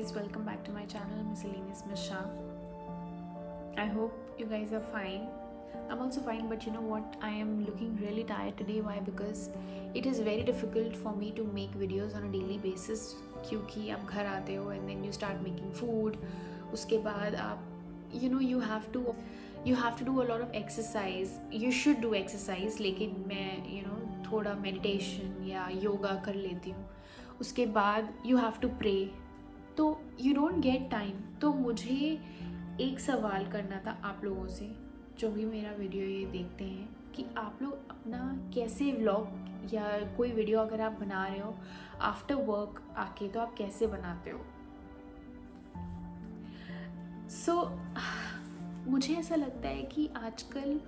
guys, welcome back to my channel Miscellaneous Misha. I hope you guys are fine. I'm also fine, but you know what, I am looking really tired today. Why? Because it is very difficult for me to make videos on a daily basis क्योंकि आप घर आते हो and then you start making food. उसके बाद आप you have to do a lot of exercise. You should do exercise, लेकिन मैं थोड़ा meditation या yoga कर लेती हूँ. उसके बाद you have to pray, तो यू डोंट गेट टाइम. तो मुझे एक सवाल करना था आप लोगों से जो भी मेरा वीडियो ये देखते हैं कि आप लोग अपना कैसे व्लॉग या कोई वीडियो अगर आप बना रहे हो आफ्टर वर्क आके, तो आप कैसे बनाते हो. सो मुझे ऐसा लगता है कि आजकल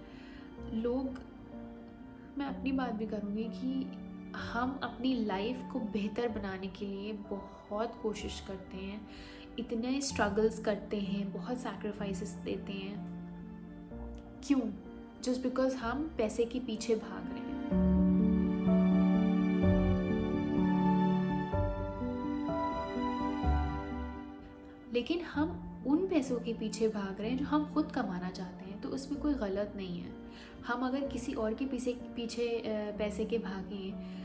लोग, मैं अपनी बात भी करूँगी कि हम अपनी लाइफ को बेहतर बनाने के लिए बहुत कोशिश करते हैं, इतने स्ट्रगल्स करते हैं, बहुत सैक्रिफाइसेस देते हैं. क्यों? जस्ट बिकॉज हम पैसे के पीछे भाग रहे हैं. लेकिन हम उन पैसों के पीछे भाग रहे हैं जो हम खुद कमाना चाहते हैं, तो उसमें कोई गलत नहीं है. हम अगर किसी और के पीछे पैसे के भागें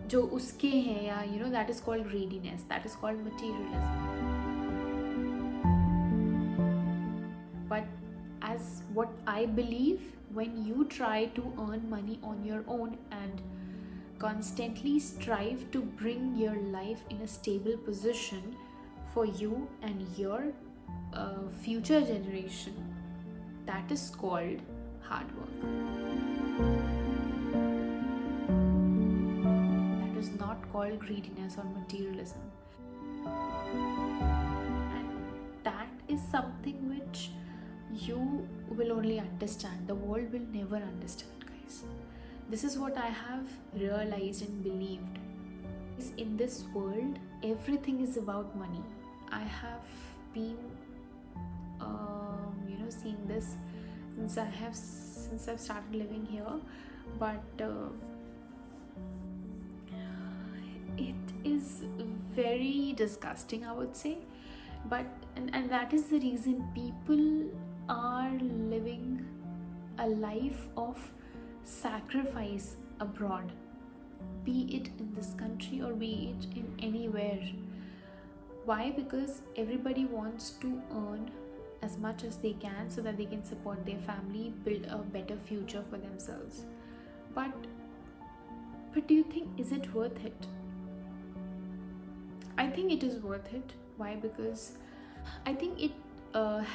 जो उसके हैं, या that is called greediness, that is called materialism. But as what I believe, when you try to earn money on your own and constantly strive to bring your life in a stable position for you and your future generation, that is called hard work. That is not called greediness or materialism. And that is something which you will only understand. The world will never understand, guys. This is what I have realized and believed. In this world, everything is about money. I have been seeing this since I've started living here, but it is very disgusting, I would say. But and that is the reason people are living a life of sacrifice abroad, be it in this country or be it in anywhere. Why? Because everybody wants to earn as much as they can so that they can support their family, build a better future for themselves. But do you think, is it worth it? I think it is worth it. Why? Because I think it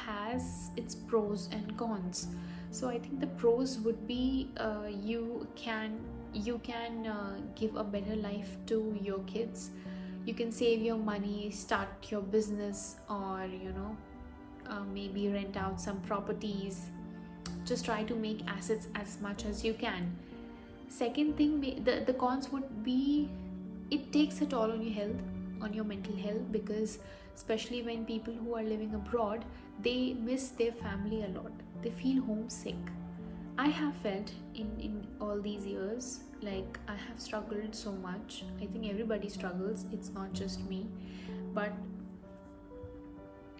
has its pros and cons. So I think the pros would be you can give a better life to your kids. You can save your money, start your business, or maybe rent out some properties. Just try to make assets as much as you can. Second thing, the cons would be it takes a toll on your health, on your mental health, because especially when people who are living abroad, they miss their family a lot. They feel homesick. I have felt in all these years, like I have struggled so much. I think everybody struggles, it's not just me. But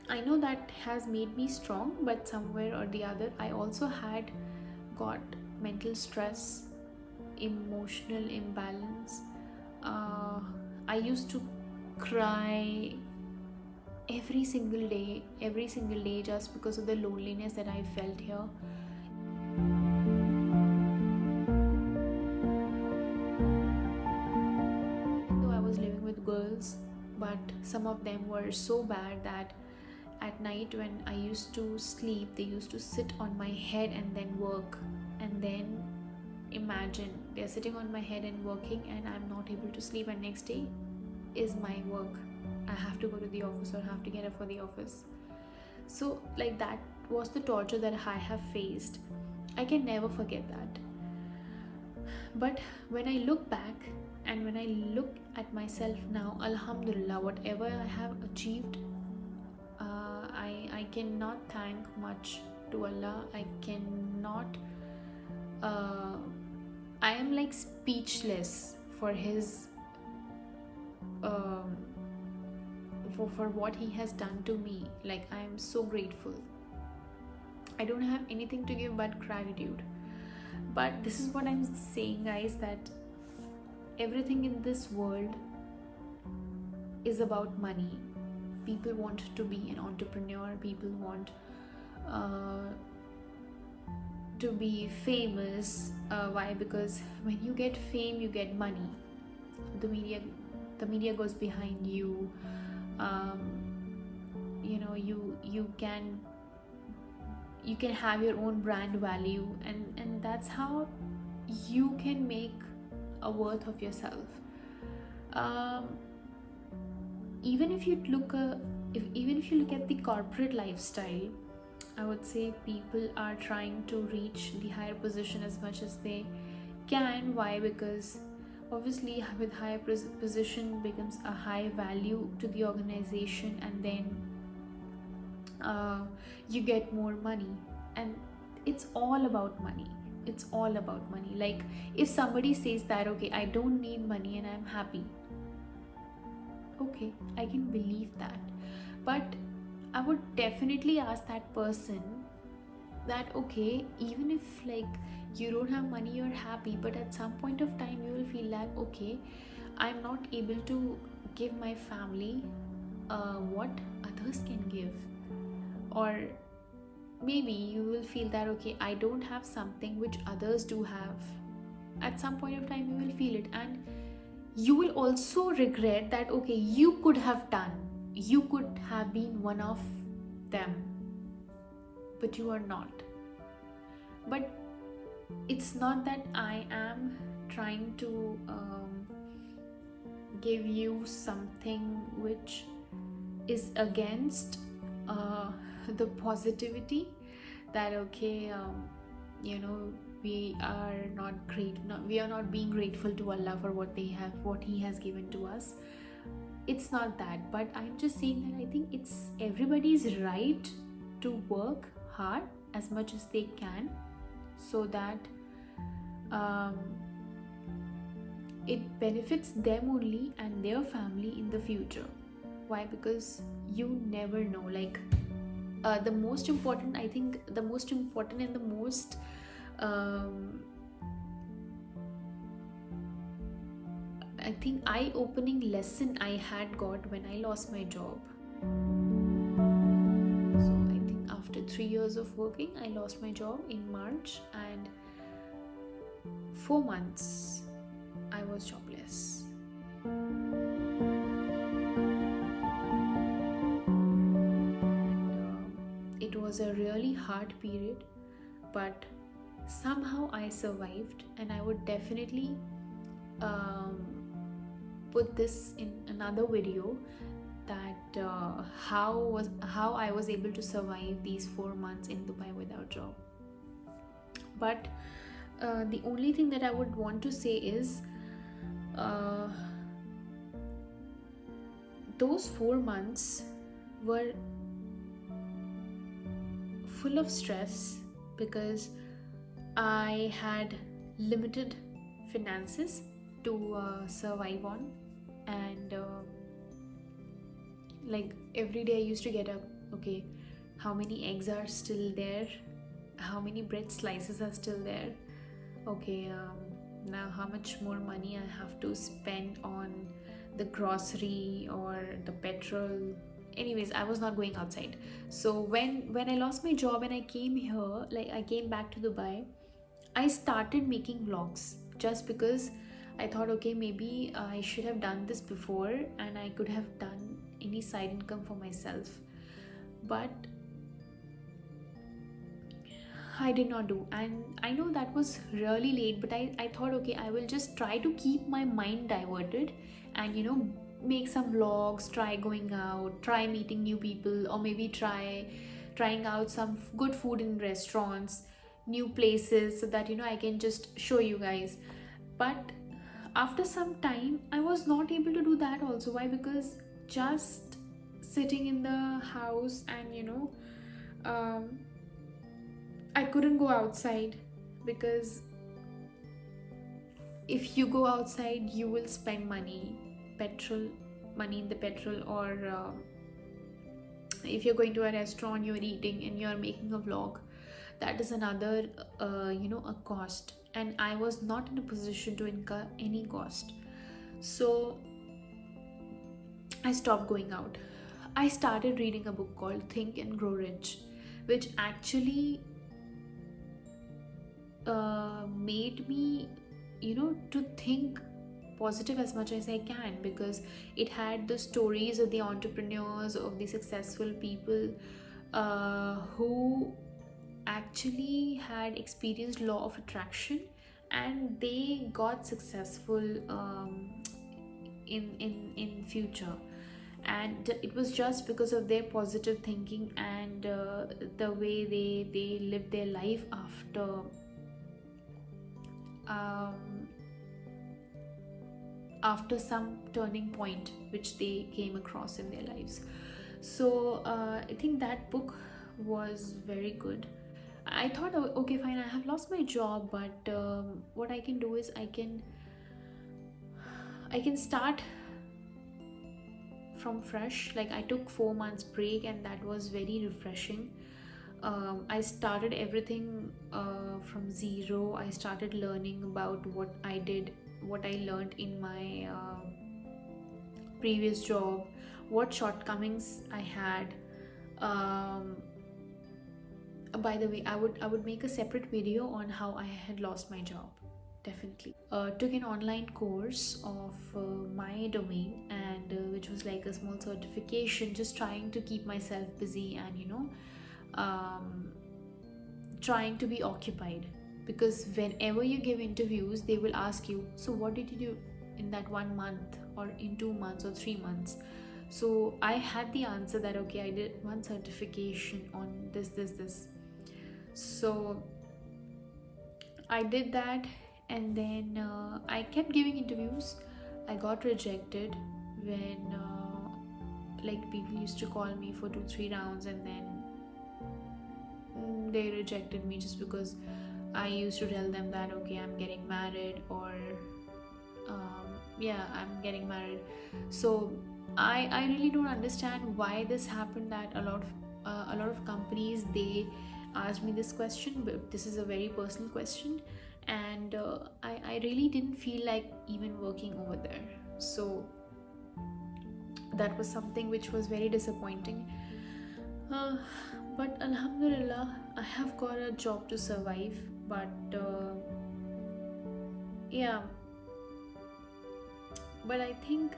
I know that has made me strong, but somewhere or the other I also had got mental stress, emotional imbalance. I used to cry every single day just because of the loneliness that I felt here. Though I was living with girls, but some of them were so bad that at night when I used to sleep, they used to sit on my head and then work. And then imagine, they're sitting on my head and working, and I'm not able to sleep, and next day is my work. I have to go to the office or have to get up for the office. So like that was the torture that I have faced. I can never forget that. But when I look back and when I look at myself now, alhamdulillah, whatever I have achieved, I cannot thank much to Allah. I cannot I am like speechless for his for what he has done to me. Like, I am so grateful. I don't have anything to give but gratitude. But this is what I'm saying, guys, that everything in this world is about money. People want to be an entrepreneur, people want uh, to be famous. Why? Because when you get fame, you get money. The media goes behind you. um, you can have your own brand value, and that's how you can make a worth of yourself. um, even if you look even if you look at the corporate lifestyle, I would say people are trying to reach the higher position as much as they can. Why? Because obviously with higher position becomes a high value to the organization, and then you get more money. And it's all about money. It's all about money. Like, if somebody says that, okay, I don't need money and I'm happy, okay, I can believe that. But I would definitely ask that person that, okay, even if like you don't have money, you're happy, but at some point of time you will feel like, okay, I'm not able to give my family what others can give. Or maybe you will feel that, okay, I don't have something which others do have. At some point of time you will feel it, and you will also regret that, okay, you could have been one of them, but you are not. But it's not that I am trying to give you something which is against the positivity, that okay, we are not we are not being grateful to Allah for what He has given to us. It's not that, but I'm just saying that I think it's everybody's right to work hard as much as they can, so that it benefits them only and their family in the future. Why? Because you never know. Like, the most important, I think the most important and the most I think eye-opening lesson I had got when I lost my job. So I think after 3 years of working, I lost my job in March, and 4 months I was jobless. It was a really hard period, but somehow I survived, and I would definitely put this in another video, that how I was able to survive these 4 months in Dubai without job. But the only thing that I would want to say is, those 4 months were full of stress, because I had limited finances to survive on. And like every day I used to get up, okay, how many eggs are still there, how many bread slices are still there, okay, now how much more money I have to spend on the grocery or the petrol. Anyways, I was not going outside. So when I lost my job and I came here, like I came back to Dubai, I started making vlogs, just because I thought, okay, maybe I should have done this before and I could have done any side income for myself. But I did not do, and I know that was really late, but I thought, okay, I will just try to keep my mind diverted and make some vlogs, try going out, try meeting new people, or maybe trying out some good food in restaurants, new places, so that I can just show you guys. But after some time I was not able to do that also. Why? Because just sitting in the house and I couldn't go outside, because if you go outside you will spend money. Petrol money in the petrol, or if you're going to a restaurant, you're eating and you're making a vlog, that is another a cost, and I was not in a position to incur any cost. So I stopped going out. I started reading a book called Think and Grow Rich, which actually made me, to think positive as much as I can, because it had the stories of the entrepreneurs, of the successful people who actually had experienced law of attraction, and they got successful in future. And it was just because of their positive thinking, and the way they lived their life um, after some turning point which they came across in their lives. So I think that book was very good. I thought, "Oh, okay, fine, I have lost my job, but what I can do is I can start from fresh." Like, I took 4 months break, and that was very refreshing. I started everything from zero. I started learning about what I learned in my previous job, what shortcomings I had. Um, by the way, I would make a separate video on how I had lost my job. Definitely. Took an online course of my domain, and which was like a small certification, just trying to keep myself busy, and um, trying to be occupied. Because whenever you give interviews, they will ask you, so what did you do in that 1 month, or in 2 months, or 3 months? So I had the answer that, okay, I did one certification on this. So I did that, and then I kept giving interviews. I got rejected when like, people used to call me for 2-3 rounds, and then they rejected me just because I used to tell them that, okay, I'm getting married, or yeah, I'm getting married. So I really don't understand why this happened, that a lot of companies, they asked me this question, but this is a very personal question, and I really didn't feel like even working over there. So that was something which was very disappointing. uh, but Alhamdulillah, I have got a job to survive. But yeah, but I think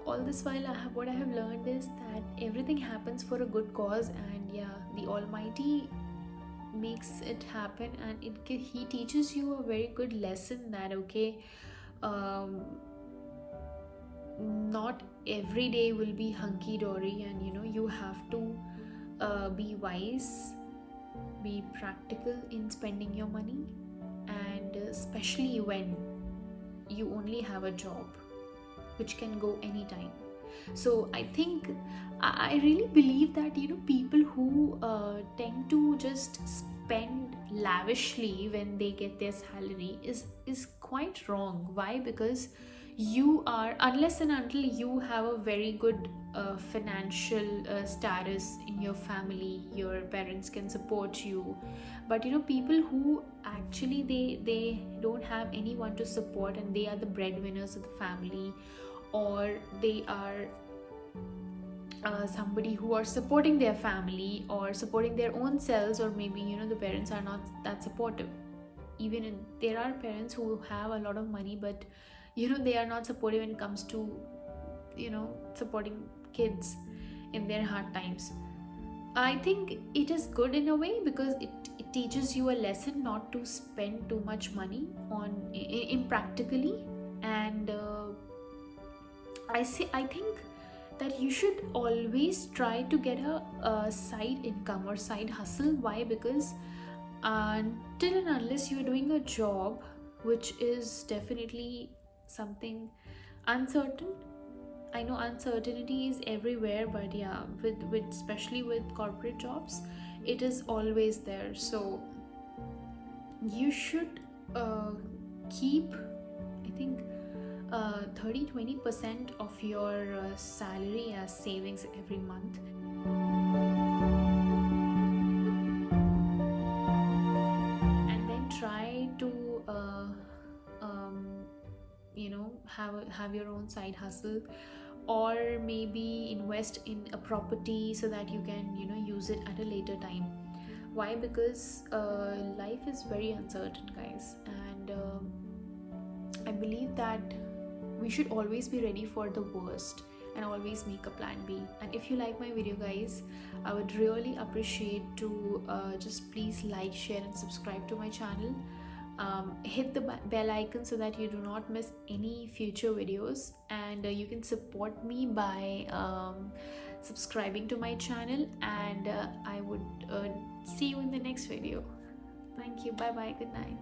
all this while, what I have learned is that everything happens for a good cause, and yeah, the Almighty makes it happen, and He teaches you a very good lesson, that, okay, um, not every day will be hunky dory, and you have to be wise, be practical in spending your money, and especially when you only have a job which can go anytime. So I think, I really believe that people who tend to just spend lavishly when they get their salary is quite wrong. Why? Because you are, unless and until you have a very good financial status in your family, your parents can support you. But people who actually, they don't have anyone to support, and they are the breadwinners of the family, or they are somebody who are supporting their family, or supporting their own selves, or maybe the parents are not that supportive. There are parents who have a lot of money, but they are not supportive when it comes to supporting kids in their hard times. I think it is good in a way, because it teaches you a lesson not to spend too much money on impractically. And I think that you should always try to get a side income or side hustle. Why? Because until and unless you're doing a job which is definitely something uncertain. I know uncertainty is everywhere, but yeah, with especially with corporate jobs, it is always there. So you should keep, I think, 30-20% of your salary as savings every month, and then try to have your own side hustle, or maybe invest in a property so that you can use it at a later time. Why? Because life is very uncertain, guys, and I believe that we should always be ready for the worst and always make a plan B. And if you like my video, guys, I would really appreciate to just please like, share and subscribe to my channel. Hit the bell icon so that you do not miss any future videos, and you can support me by subscribing to my channel, and I would see you in the next video. Thank you. Bye bye. Good night.